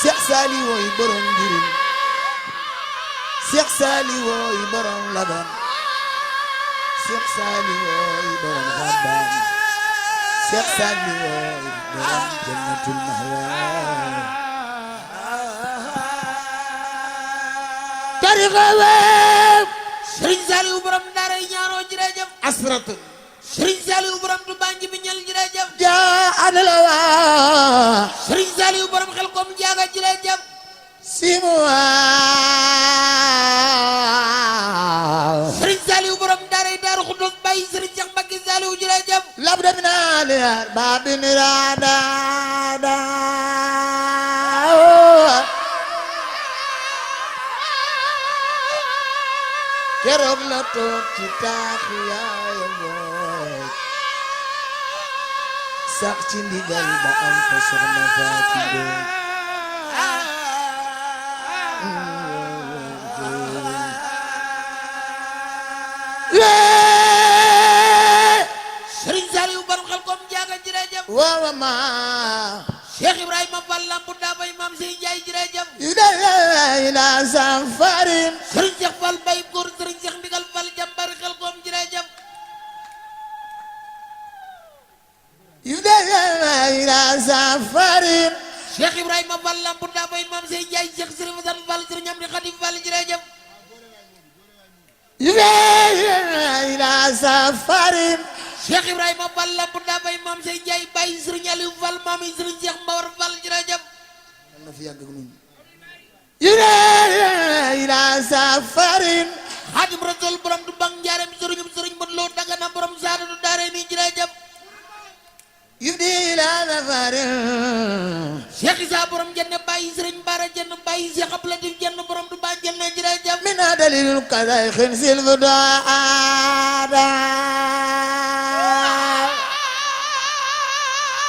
Seex Saali wooy borom njurul Seex Saali wooy borom laban Seex Saali wooy borom xabaan Seex Saali wooy borom jannatul mahwa tariqa wépp Sëriñ Saaliw borom daara yi ñaanoo jërëjëf asratun Sëriñ Saaliw borom du banji bi ñal jërëjëf jaa adalawa Sëriñ Saaliw borom xel kom jaaga jërëjëf simuwa Sëriñ Saaliw borom daara yi daaru xudus bàyyi Sëriñ Seex Mbàkke Saaliw jërëjëf labda mina liyaar babin irada keroog la toog ci taaxu yaayam booj sax ci ndigal ba am fa soxna Faati Mbooj Sëriñ Saaliw borom xel kom jaaga jërëjëf waawa ma Cheikh Ibrahima Fall lampu daabay maam Sey Njaay jërëjëf ila safarin Sëriñ Cheikh Fall bay góor Sëriñ Cheikh ndigal Fall jàmbari xel kom jërëjëf ila safarin Cheikh Ibrahima Fall lampu daabay maam Sey Njaay Cheikh Sëriñ Fasan Fall Sëriñ Amdi Xadi Fall jërëjëf ila safarin Cheikh Ibrahima Fall lampu daabay maam Sey Njaay bàyyi Sëriñ Aliou Fall maam yi Sëriñ Cheikh Mbawar Fall jërëjëf na fi yàgg ak ñun ila safarin Xaadim Rasul borom du bang njaareem sëriñum sëriñ mën loo dagana borom saada du daare ni jërëjëf ila safarin Cheikh Isa borom jenne bàyyi Sëriñ Bara jenn bàyyi Cheikh Ablatif jenn borom du bang jenne jërëjëf mina dalilul kaday xin silfu daada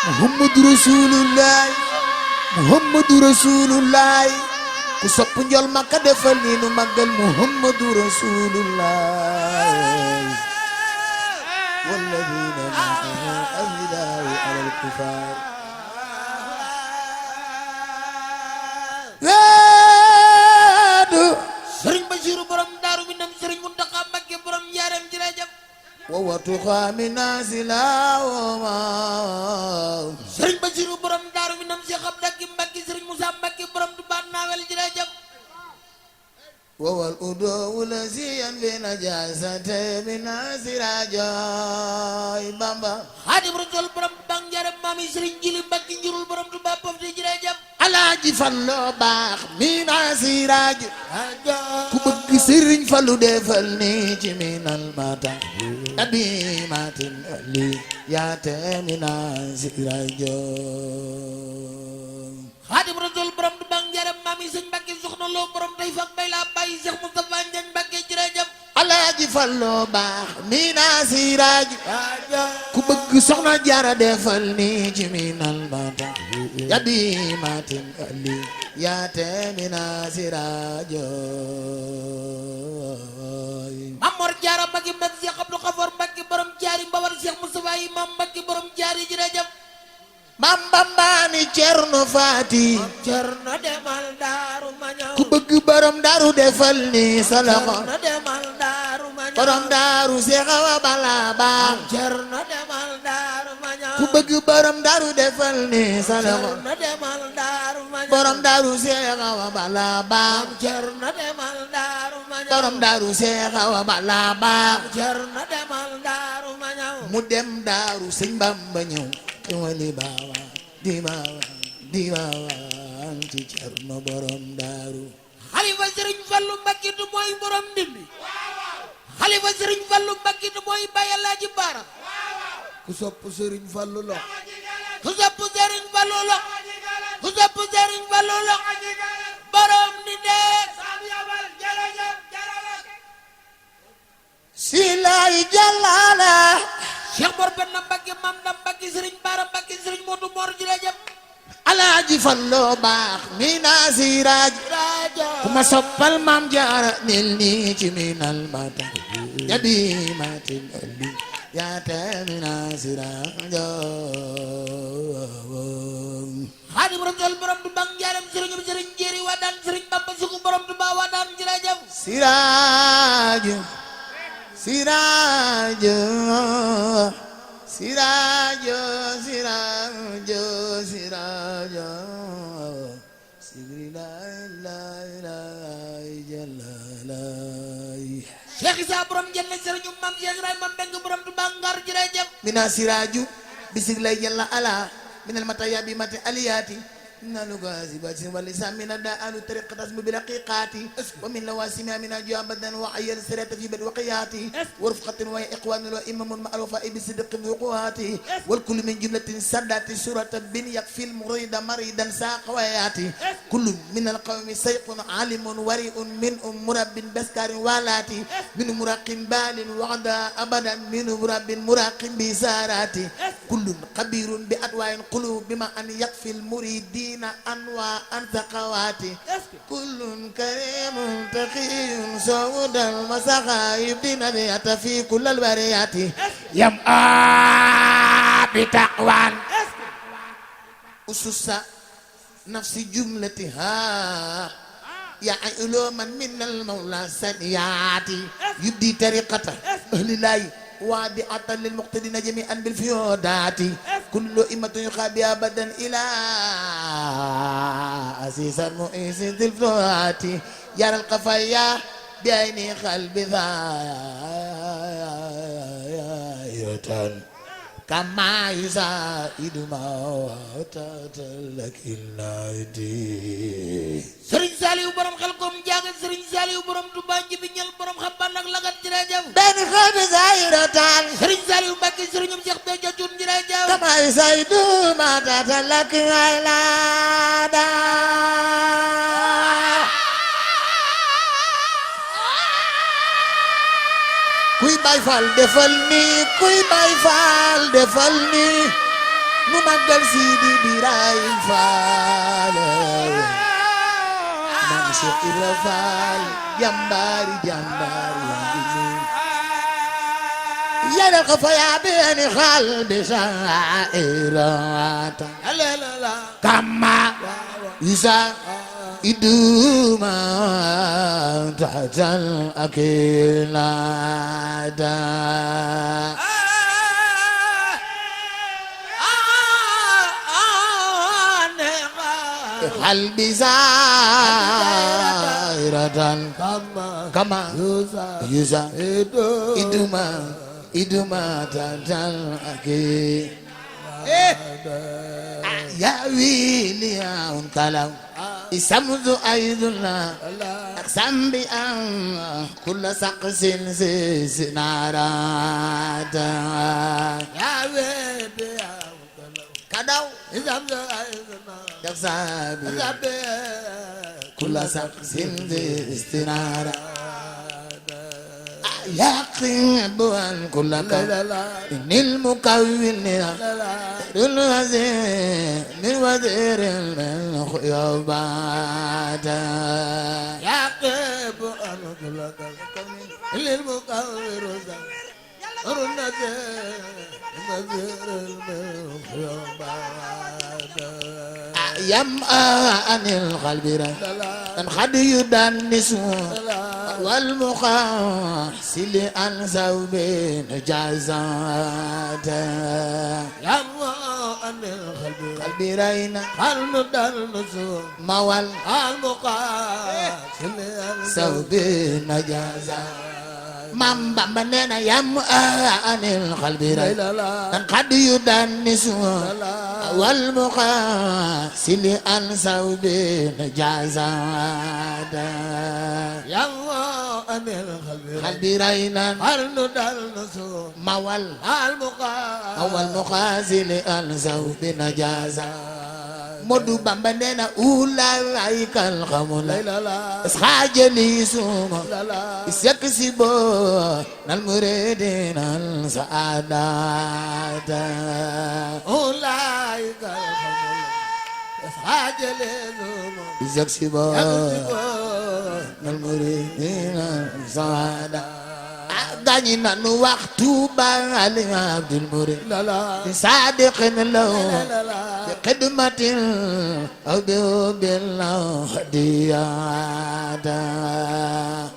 Muhammadu Rasulullah Muhammadu Rasulullah ku sopp njol Makka defal ni nu màggal Muhammadu Rasulullah walladina ma'ahu ashiddaa'u 'alal kuffar weedu Sëriñ Basiru borom Daaru Minam Sëriñ Muntaxa Mbakke borom Njaareem jërëjëf wawatu xaamina silawoma Sëriñ Basiru borom Daaru Minam Seex Abdaki Mbàkke Sëriñ Musaa Mbàkke borom Tuubaa naawel jërëjëf wawal udo wula siyan bi najasate mina sirajoy Bamba Xaadim Rasul borom bang Njaareem maami Sëriñ Jili Mbàkke njurul borom Tuubaa pofti jërëjëf Alaaji Fallu baax mina siraj ku bëgg Sëriñ Fallu defal ni ci minal mata abi matin ali yaate mina sirajo Xaadim Rasul borom du bang Njaareem maami Sëriñ Mbàkke soxna loo borom tey fak bay la bàyyi Cheikh Moustapha Ndiagne Mbàkke jërëjëf Alaaji Fallu baax mina siraj ku bëgg soxna Jaara defal ni ci minal mata abi matin ali yaate mina sirajo Mamor Jaara Mbàkke Mbàkke Cheikh Abdou Xafoor Mbàkke borom jaari Mbawar Cheikh Moustapha Imam Mbàkke borom jaari jërëjëf Mam Bamba ni Cerno Faati Cerno demal Daaru ma ñëw ku bëgg borom Daaru defal ni salaxo Cerno demal Daaru ma ñëw borom Daaru Seex Awa Balla Ba Cerno demal Daaru ma ñëw ku bëgg borom Daaru defal ni salaxo Cerno demal Daaru ma ñëw borom Daaru Seex Awa Balla Ba Cerno demal Daaru ma ñëw borom Daaru Seex Awa Balla Ba Cerno demal Daaru ma ñëw mu dem Daaru Sëñ Bamba ñëw wali baawa di baawa ci Cerno borom Daaru xalifa Sëriñ Fallu Mbàkke du mooy borom Ndindi xalifa Sëriñ Fallu Mbàkke du mooy Baay Alaaji Baara ku sopp Sëriñ Fallu lo ku sopp Sëriñ Fallu lo ku sopp Sëriñ Fallu lo borom Ndindi silay jalaala Cheikh Mor Benn Mbàkke Mam Dam Mbàkke Sëriñ Baara Mbàkke Sëriñ Moodu Mor jërëjëf alaaji Fallu baax mina siraaj ku ma soppal maam jaara nil nii ci minal mata jabi matin ali yaata mina siraaj Xaadim Rasul borom du bang jaaram sëriñ sëriñ jéeri wadaan sëriñ Bamba suku borom du ba wadaan jërëjëf siraaj siraaj sirajo sirajo sirajo sigri la ilaha illallah Cheikh Isa borom jenne serigne mam Cheikh Ibrahima Mbeng borom du bangar jërëjëf mina siraju bisig lay jalla ala minal matayabi mati aliyati nalu gazibatin walisan min da'alu tariqatas bil haqiqati wa min lawasimi min ajabadan wa ayyal sirata fi bad waqiyati wa rufqatin wa iqwan wa imamun ma'rufa bi sidqin wuquati wal kullu min jumlatin sadati surata bin yakfil murida maridan saqawati kullu min al qawmi sayqun alimun wari'un min murabbin baskarin walati min muraqin balin wa'da abadan min murabbin muraqin bi sarati kullu khabirun bi atwa'in qulub bima an yakfil muridin أنواع الثقوات كل كريم تقي سود المسخايب دينية في كل البريات يمآ بتقوى أسس نفس جملتها يا علوما من المولى سنيات يبدي طريقة أهل الله وادعة للمقتدين جميعا بالفيودات كل إمة يخابي أبدا إلى أسيس المؤيس ذي الفروات يرى القفايا بعين قلب ذاية كما يساعد ما لك النادي Serigne Saliou borom xel kom jaaga Serigne Saliou borom Touba Njibi ñal borom xamban ak lagat jërëjëf ben xabi zairatan Serigne Saliou Mbacké Serigne Cheikh Béthio Thioune jërëjëf kama saydu ma lak ilada kuy Baay Faal defal ni kuy Baay Faal defal ni mu màggal Sidi Birahim Faal Maam Cheikh Ibra Faal jàmbaari jàmbaari yàlla ko fa yaa beeni xaal bi sairata kama isa iduma tahtal akilada qalbi zairatan kama yusa iduma tahtal akilada ya wili ya unkalam isamdu aydullah aqsam bi an kull saqsin sinarata ya wili ya unkalam kadaw isamdu aydullah aqsam bi kull saqsin sinarata يقين بوان كلك إن المكون دل وزير من وزير من خيوبات يقين بوان كلك إن المكون يمأ عن القلب أن قد يدنس والمقاسل عن ثوب جازات يمأ عن القلب رين هل ندنس موال المقاسل عن ثوب جازات Mam Bamba neena yam anil qalbi kan qad yudannisu wal muqasili an sawbi najazada yam anil qalbi rainan harnu dalnusu mawal al muqasili an sawbi najazada Modu Bamba neena ulaikal khamul iskhajali suma isyaksibo nal muridin al saadata ulaikal khamul بزكسبا المريدين سعادة داني نانو وقتو بالي عبد المريد صادق لو بخدمة أو بالله ديادا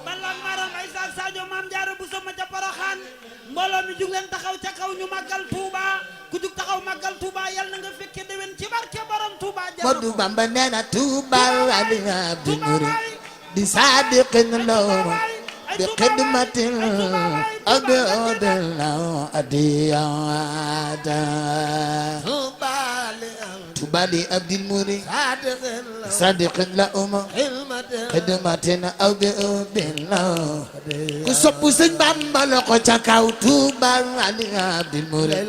balang maram ay Sadio Mame Diarra Bousso ma ca Porokhane mbooloo mi jug leen taxaw ca kaw ñu màggal Touba ku jug taxaw màggal Touba yal na nga fekke déwén ci barke borom Touba Modou Bamba nee na Touba ali Abdul Murid di صادق لو بخدمة أو بالله ديادا Touba li Abdul Murid صادق لهم خدمة أو بالله ku sopp Sëñ Bamba la ko ca kaw Touba ali Abdul Murid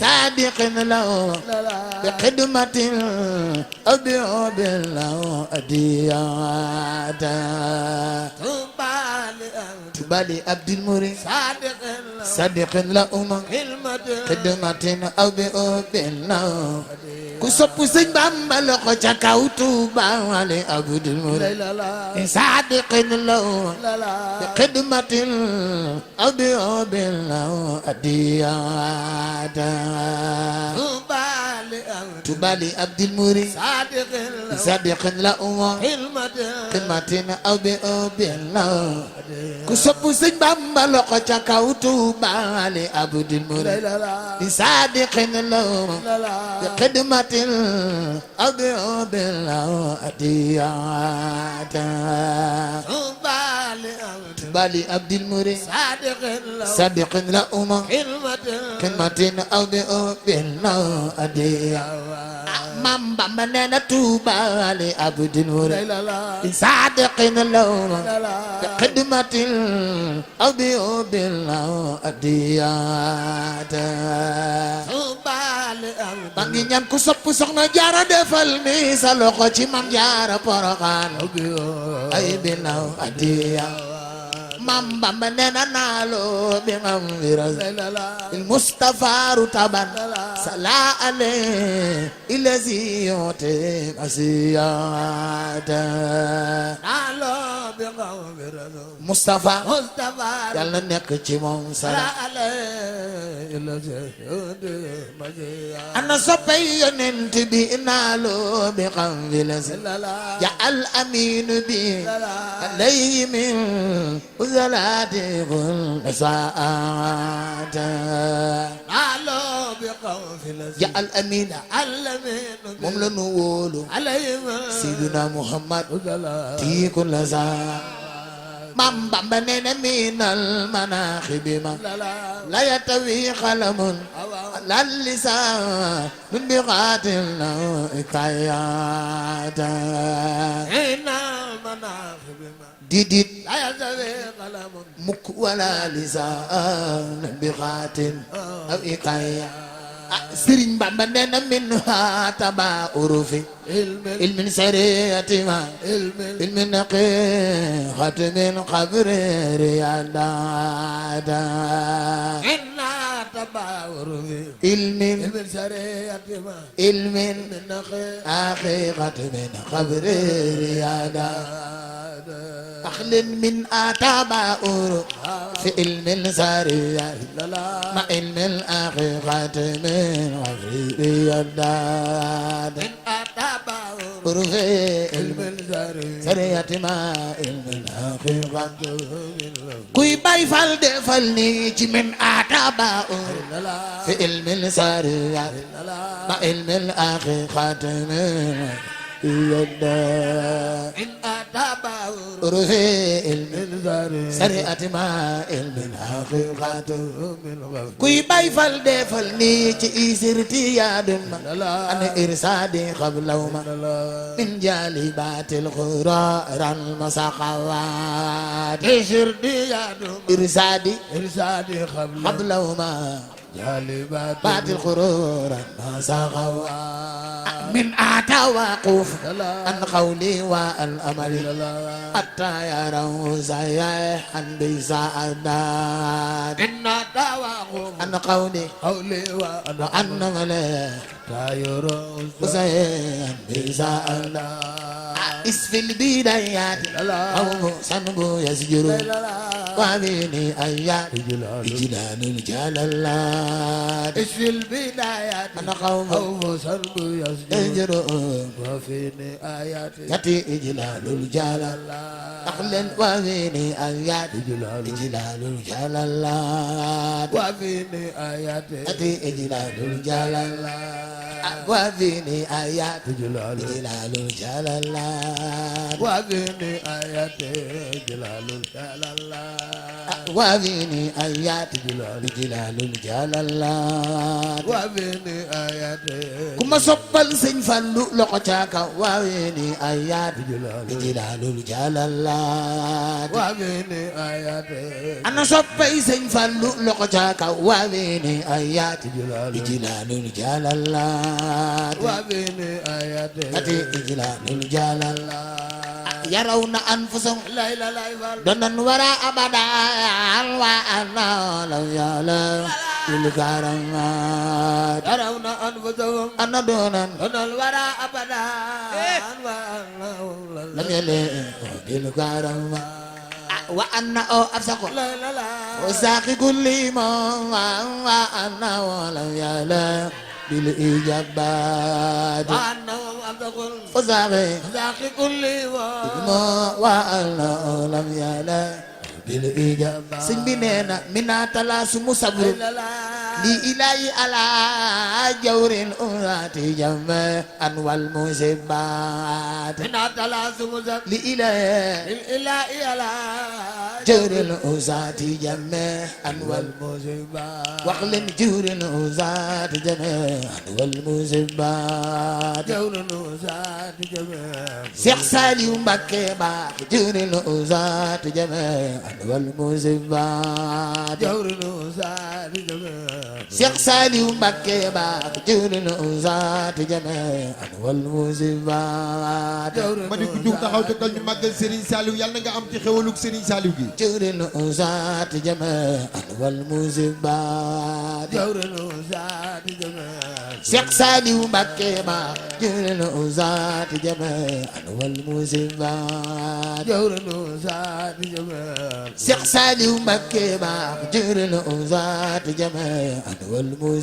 صادق لهم بخدمة أو بالله ديادا Touba li Abdul Murid صادق لهم خدمة أو بالله ku sopp Sëñ Bamba la ko ca kaw Touba li Abdul Murid صادق لهم بخدمة أو بالله ديادا Touba li Abdul Murid صادق لهم خدمة أو بالله ku sopp Sëñ Bamba la ko ca kaw Touba li Abdul Murid صادق لهم بخدمة أو بالله ديادا Touba li Abdul Murid صادق لهم خدمة أو بالله ديادا Maam Bamba nee na Touba li Abdul Murid صادق لهم بخدمة أو بالله ديادا maa ngi ñaan ku sopp Soxna Jaara defal mi sa loxo ci Maam Jaara Porokhane ay binaw adiya Maam Bamba nee na naalo bi ngam wiras il Mustafa rutaban sala ale ilazi yote asiyada naalo bi ngam wiras Mustafa yàlla nekk ci moom sala ale ilazi yote asiyada ana soppay yonent bi naalo bi ngam wiras ya al amin bi alayhi min زلاتي كل ساعة على بقوف يا الأمين مملا نقول سيدنا محمد تي كل ساعة Maam Bamba nee na min المناخب ما لا يتوي قلم على اللسان من بقاتل حكايات إن المناخب didit mukk wala lisaan bi xaatin aw ikaya Sëriñ Bamba nee na min ha taba urufi ilmin sariyati ma ilmin haqiqat min qabri riyadada inna taba urufi ilmin sariyati ma ilmin haqiqat min qabri riyadada أخل من آتابا أورو في علم السارية مع علم الحقيقة من غير يداد من آتابا أورو في علم السارية مع علم الحقيقة كوي باي فال دفلني من آتابا أورو في علم السارية مع علم الحقيقة من يداد من آتابا رفي سريعة ما علم الحقيقة كوي باي فال دفل نيتي إسرتي يا دم أنا إرسادي قبل ما من جالبات القرار المساقوات إسرتي يا دم إرسادي قبل ما جالبات القرار المساقوات من أتى وقوف عن قولي والأمل حتى يروا صحيحا بسعادات من أتى وقوف عن قولي وعن أمل Usayn bisa Allah isfil bidayat أو سنبو يسجر وابني آيات إجلال الجلالات في البدايات أنا قوم أو سرب يسجد يسجر وفيني آيات يأتي إجلال الجلالات أخلن وابني آيات إجلال الجلالات وفيني آيات يأتي إجلال الجلالات وابني آيات جلال إجلال الجلالات وفيني آيات جلال الجلالات وابني آيات إجلال الجلالات وفيني آيات كما صبل سن فلو لقتاك وابني آيات إجلال الجلالات وفيني آيات أنا صبي سن فلو لقتاك وابني آيات جلال إجلال الجلالات وفيني آيات أتي إجلال الجلالات يرون أنفسهم لا إله إلا الله دون وراء أبدا وأنا لو يعلم بالكرامات يرون أنفسهم أنا دونا دون الورى أبدا لم يلئ بالكرامات وأنا أفسق لا لا لا وساقي كل ما وأنا ولم يعلم بالإجابات وأنه أبدقل وساقي ذاك كل ما وأنا لم يعلم بالإجابات سنبنينا من تلاس مصبر لا لا li ilahi ala jawrin urati jamme anwal musibat من تلازم ذاك li ilahi الإله على jawrin urati jamme anwal المصيبة waqlin jawrin urati jamme anwal musibat جور نوزات جمال Cheikh Saliou Mbacké ba jawrin urati jamme anwal musibat جور نوزات جمال Cheikh Saliou Mbacké ba jawrin urati jamme anwal musibat ma ne ku jug taxaw te kal ñu màggal Serigne Saliou yàlla na nga am ci xewalug Serigne Saliou gi jawrin urati jamme anwal musibat جور نوزات جمال Cheikh Saliou Mbacké ba jawrin urati jamme anwal musibat جور نوزات جمال Cheikh Saliou Mbacké ba jawrin urati jamme anwal musibat